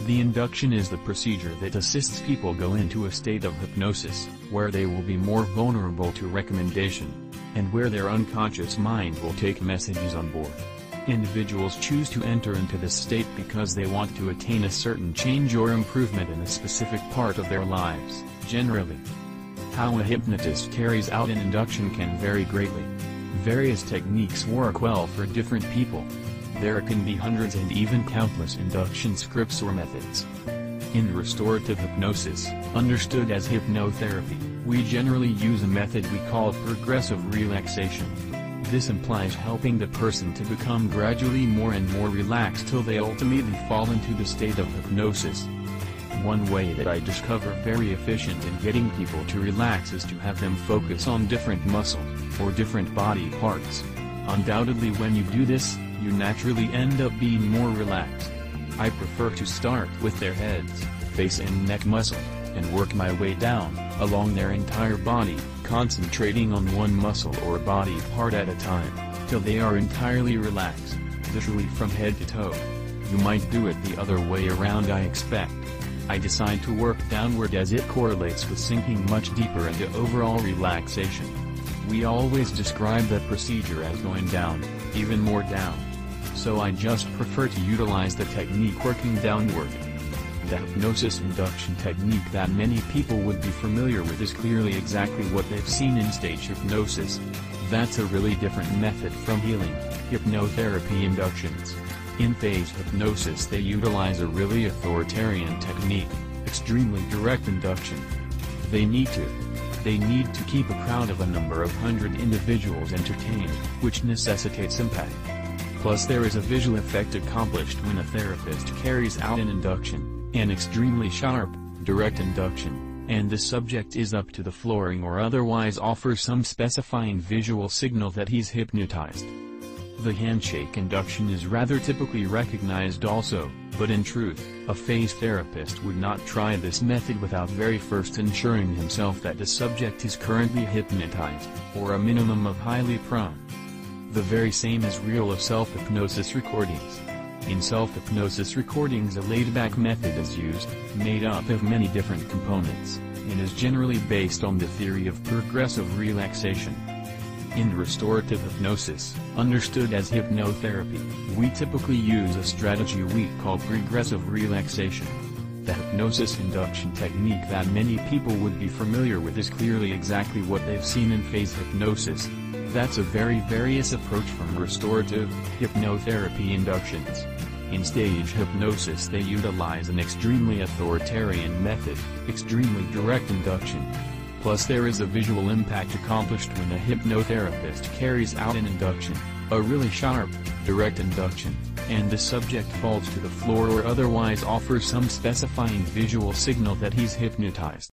The induction is the procedure that assists people go into a state of hypnosis, where they will be more vulnerable to recommendation, and where their unconscious mind will take messages on board. Individuals choose to enter into this state because they want to attain a certain change or improvement in a specific part of their lives, generally. How a hypnotist carries out an induction can vary greatly. Various techniques work well for different people. There can be hundreds and even countless induction scripts or methods. In restorative hypnosis, understood as hypnotherapy, we generally use a method we call progressive relaxation. This implies helping the person to become gradually more and more relaxed till they ultimately fall into the state of hypnosis. One way that I discover very efficient in getting people to relax is to have them focus on different muscles, or different body parts. Undoubtedly when you do this, you naturally end up being more relaxed. I prefer to start with their heads, face and neck muscle, and work my way down, along their entire body, concentrating on one muscle or body part at a time, till they are entirely relaxed, literally from head to toe. You might do it the other way around, I expect. I decide to work downward as it correlates with sinking much deeper into overall relaxation. We always describe that procedure as going down, even more down. So I just prefer to utilize the technique working downward. The hypnosis induction technique that many people would be familiar with is clearly exactly what they've seen in stage hypnosis. That's a really different method from healing, hypnotherapy inductions. In phase hypnosis they utilize a really authoritarian technique, extremely direct induction. They need to keep a crowd of a number of hundred individuals entertained, which necessitates impact. Plus there is a visual effect accomplished when a therapist carries out an induction, an extremely sharp, direct induction, and the subject is up to the flooring or otherwise offers some specifying visual signal that he's hypnotized. The handshake induction is rather typically recognized also, but in truth, a phase therapist would not try this method without very first ensuring himself that the subject is currently hypnotized, or a minimum of highly prone. The very same is real of self-hypnosis recordings. In self-hypnosis recordings a laid-back method is used, made up of many different components, and is generally based on the theory of progressive relaxation. In restorative hypnosis, understood as hypnotherapy, we typically use a strategy we call progressive relaxation. The hypnosis induction technique that many people would be familiar with is clearly exactly what they've seen in phase hypnosis. That's a very various approach from restorative, hypnotherapy inductions. In stage hypnosis they utilize an extremely authoritarian method, extremely direct induction. Plus there is a visual impact accomplished when a hypnotherapist carries out an induction, a really sharp, direct induction, and the subject falls to the floor or otherwise offers some specifying visual signal that he's hypnotized.